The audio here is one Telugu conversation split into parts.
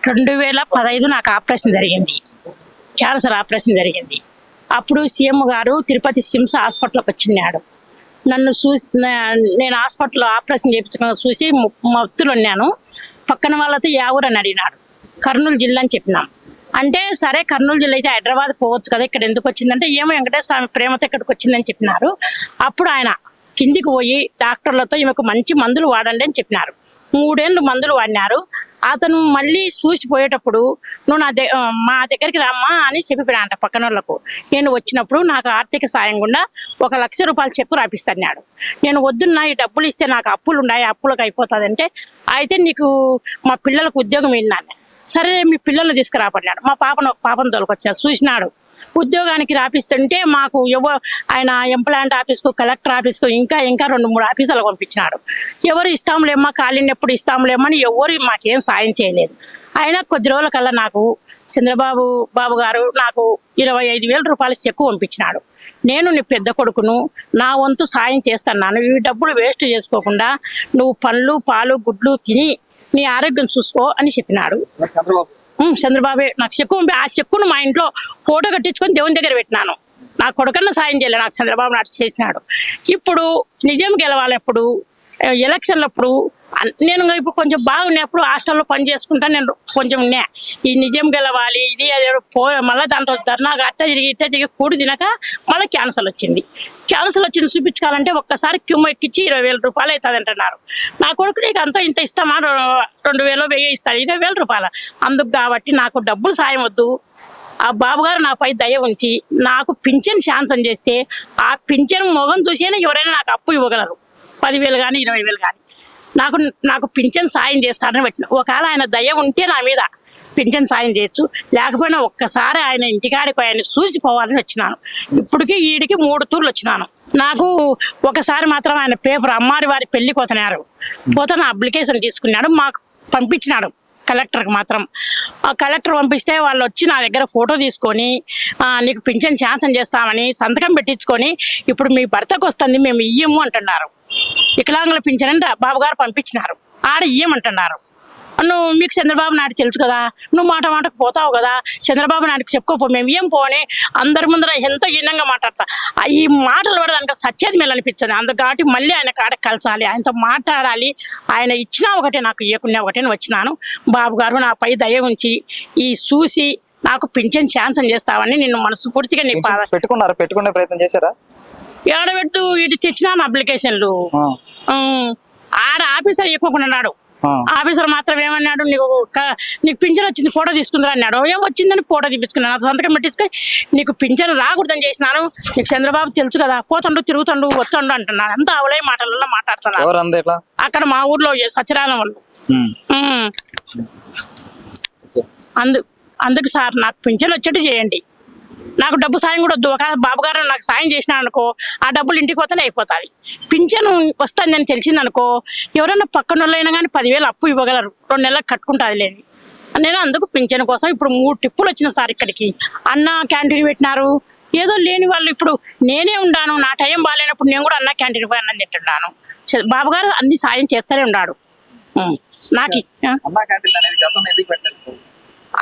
2015 నాకు ఆపరేషన్ జరిగింది, క్యాన్సర్ ఆపరేషన్ జరిగింది. అప్పుడు సీఎం గారు తిరుపతి సిమ్స్ హాస్పిటల్కి వచ్చినాడు. నన్ను చూసి నేను హాస్పిటల్లో ఆపరేషన్ చేయించుకున్న చూసి మత్తులు ఉన్నాను. పక్కన వాళ్ళతో ఏ ఊరు అని అడిగినాడు. కర్నూలు జిల్లా అని చెప్పినాం. అంటే సరే కర్నూలు జిల్లా అయితే హైదరాబాద్ పోవచ్చు కదా, ఇక్కడ ఎందుకు వచ్చిందంటే ఏమో వెంకటేశ్వర స్వామి ప్రేమతో ఇక్కడికి వచ్చిందని చెప్పినారు. అప్పుడు ఆయన కిందికి పోయి డాక్టర్లతో ఈమెకు మంచి మందులు వాడండి అని చెప్పినారు. 3 ఏళ్ళు మందులు వాడినారు. అతను మళ్ళీ చూసిపోయేటప్పుడు నువ్వు మా దగ్గరికి రామ్మా అని చెప్పిపోయాడంట పక్కన వాళ్ళకు. నేను వచ్చినప్పుడు నాకు ఆర్థిక సాయం గుండా 1 లక్ష రూపాయలు చెక్కు రాపిస్తున్నాడు. నేను వద్దున్నా, ఈ డబ్బులు ఇస్తే నాకు అప్పులు ఉన్నాయి, అప్పులకు అయిపోతుంది అంటే, అయితే నీకు మా పిల్లలకు ఉద్యోగం ఇన్నాను. సరే మీ పిల్లల్ని తీసుకురాపడినాడు. మా పాపను తోలుకొచ్చాడు. చూసినాడు. ఉద్యోగానికి రాపిస్తుంటే మాకు ఆయన ఎంప్లాయింట్ ఆఫీస్కు, కలెక్టర్ ఆఫీస్కు, ఇంకా 2-3 ఆఫీసులకు పంపించినాడు. ఎవరు ఇస్తాంలేమ్మా, ఖాళీనప్పుడు ఇస్తాంలేమ్మని ఎవరు మాకేం సాయం చేయలేదు. అయినా కొద్ది రోజుల కల్లా నాకు చంద్రబాబు గారు నాకు 25,000 రూపాయలు చెక్కు పంపించినాడు. నేను నీ పెద్ద కొడుకును, నా వంతు సాయం చేస్తున్నాను, ఈ డబ్బులు వేస్ట్ చేసుకోకుండా నువ్వు పండ్లు, పాలు, గుడ్లు తిని నీ ఆరోగ్యం చూసుకో అని చెప్పినాడు. చంద్రబాబే నాకు చెక్కు పంపి, ఆ చెక్కును మా ఇంట్లో ఫోటో కట్టించుకొని దేవుని దగ్గర పెట్టినాను. నా కొడుకన్నా సాయం చేయలేదు, నాకు చంద్రబాబు నాయుడు చేసినాడు. ఇప్పుడు నిజం గెలవాలి. ఎప్పుడు ఎలక్షన్లప్పుడు నేను ఇప్పుడు కొంచెం బాగున్నప్పుడు హాస్టల్లో పని చేసుకుంటా నేను కొంచెం ఉన్నా. ఈ నిజం గెలవాలి ఇది మళ్ళీ దాంట్లో ధర్నా అట్ట తిరిగి కూడి తినక మళ్ళీ క్యాన్సర్ వచ్చింది. చూపించుకోవాలంటే ఒక్కసారి క్యూమ్ ఎక్కించి 20,000 రూపాయలు అవుతుంది అంటున్నారు. నా కొడుకు నీకు అంతా ఇంత ఇస్తామా, 2,000 ఇస్తాను, 20,000 రూపాయలు. అందుకు కాబట్టి నాకు డబ్బులు సాయం వద్దు. ఆ బాబు గారు నాపై దయ ఉంచి నాకు పింఛన్ శాంక్షన్ చేస్తే ఆ పింఛన్ మొగం చూసేనా ఎవరైనా నాకు అప్పు ఇవ్వగలరు. 10,000 కానీ 20,000 కానీ నాకు పింఛన్ సాయం చేస్తారని వచ్చిన. ఒకవేళ ఆయన దయ ఉంటే నా మీద పింఛన్ సాయం చేయొచ్చు, లేకపోయినా ఒక్కసారి ఆయన ఇంటికాడికి ఆయన చూసిపోవాలని వచ్చినాను. ఇప్పటికీ ఈడికి 3 తూర్లు వచ్చినాను. నాకు ఒకసారి మాత్రం ఆయన పేపర్ అమ్మారి వారి పెళ్లికి పోతే నా అప్లికేషన్ తీసుకున్నాడు, మాకు పంపించినాడు కలెక్టర్కి మాత్రం. ఆ కలెక్టర్ పంపిస్తే వాళ్ళు వచ్చి నా దగ్గర ఫోటో తీసుకొని నీకు పింఛన్ శాంక్షన్ చేస్తామని సంతకం పెట్టించుకొని ఇప్పుడు మీ భర్తకు వస్తుంది మేము ఇయ్యము అంటున్నారు. వికలాంగుల పింఛన్ అంటే బాబు గారు పంపించినారు, ఆడ ఇయ్యమంటున్నారు. నువ్వు మీకు చంద్రబాబు నాయుడు తెలుసు కదా, నువ్వు మాటకు పోతావు కదా, చంద్రబాబు నాయుడుకి చెప్పుకోపో, మేము ఏం పోని అందరి ముందర ఎంతో హీనంగా మాట్లాడతా. ఈ మాటలు కూడా దానికి సత్యేది మేలు అనిపించదు. అందుకు కాబట్టి మళ్ళీ ఆయన కాడకి కలచాలి, ఆయనతో మాట్లాడాలి. ఆయన ఇచ్చినా ఒకటే, నాకు ఇవ్వకుండా ఒకటే వచ్చినాను. బాబు గారు నాపై దయ ఉంచి ఈ చూసి నాకు పింఛన్ శాంక్షన్ చేస్తావని నిన్ను మనస్ఫూర్తిగా నీ పెట్టుకునే ప్రయత్నం చేశారా? ఏడబెడుతూ ఇటు తెచ్చినాను అప్లికేషన్లు. ఆడ ఆఫీసర్ ఎక్కువకున్నాడు. ఆఫీసర్ మాత్రం ఏమన్నాడు, నీకు పింఛన్ వచ్చింది ఫోటో తీసుకుందా అన్నాడు. ఏం వచ్చిందని ఫోటో తీపించుకున్నాను, సంతకం పెట్టించుకొని నీకు పింఛన్ రాకూడదని చేసినాను, నీకు చంద్రబాబు తెలుసు కదా, పోతుండు తిరుగుతుండు వస్తుండు అంటున్నాను. అంతా అవలే మాటలలో మాట్లాడుతున్నాను. అక్కడ మా ఊర్లో సత్యనారాయణ వాళ్ళు. అందుకు సార్ నాకు పింఛన్ వచ్చేట్టు చేయండి, నాకు డబ్బు సాయం కూడా వద్దు. ఒక బాబు గారు నాకు సాయం చేసినా అనుకో, ఆ డబ్బులు ఇంటికి పోతేనే అయిపోతాయి. పింఛను వస్తుందని తెలిసిందనుకో, ఎవరైనా పక్కన వాళ్ళైనా కానీ 10,000 అప్పు ఇవ్వగలరు, 2 నెలలకు కట్టుకుంటుంది లేని. నేను అందుకు పింఛన్ కోసం ఇప్పుడు 3 ట్రిప్పులు వచ్చిన సార్ ఇక్కడికి. అన్న క్యాంటీన్ పెట్టినారు, ఏదో లేని వాళ్ళు. ఇప్పుడు నేనే ఉన్నాను, నా టైం బాగాలేనప్పుడు నేను కూడా అన్న క్యాంటీన్ పోయి అన్నం తింటున్నాను. బాబు గారు అన్ని సాయం చేస్తూనే ఉన్నాడు నాకు.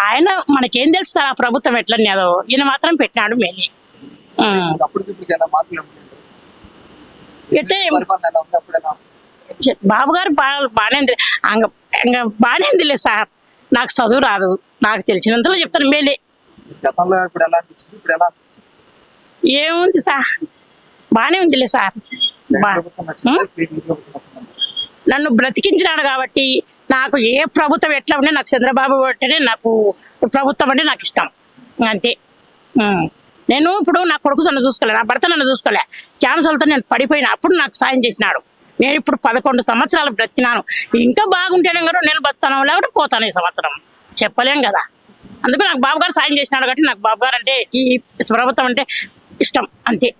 ఆయన మనకేం తెలుసు ఆ ప్రభుత్వం ఎట్లనేదో, ఈయన మాత్రం పెట్టినాడు మేలే. బాబు గారు బాగానేందిలే సార్, నాకు చదువు రాదు, నాకు తెలిసినంతలో చెప్తాను మేలే. ఏముంది సార్, బాగానే ఉందిలే సార్. నన్ను బ్రతికించినాడు కాబట్టి నాకు ఏ ప్రభుత్వం ఎట్లా ఉంటే నాకు చంద్రబాబు అంటేనే నాకు ప్రభుత్వం అంటే నాకు ఇష్టం అంతే. నేను ఇప్పుడు నా కొడుకు నన్ను చూసుకోలే, నా భర్త నన్ను చూసుకోలే, క్యాన్సర్తో నేను పడిపోయినా, అప్పుడు నాకు సాయం చేసినాడు. నేను ఇప్పుడు 11 సంవత్సరాలు బ్రతికినాను. ఇంకా బాగుంటేనే కదా నేను బతాను, లేకపోతే పోతాను. ఈ సంవత్సరం చెప్పలేం కదా. అందుకు నాకు బాబు గారు సాయం చేసినాడు కాబట్టి నాకు బాబు గారు అంటే ఈ ప్రభుత్వం అంటే ఇష్టం అంతే.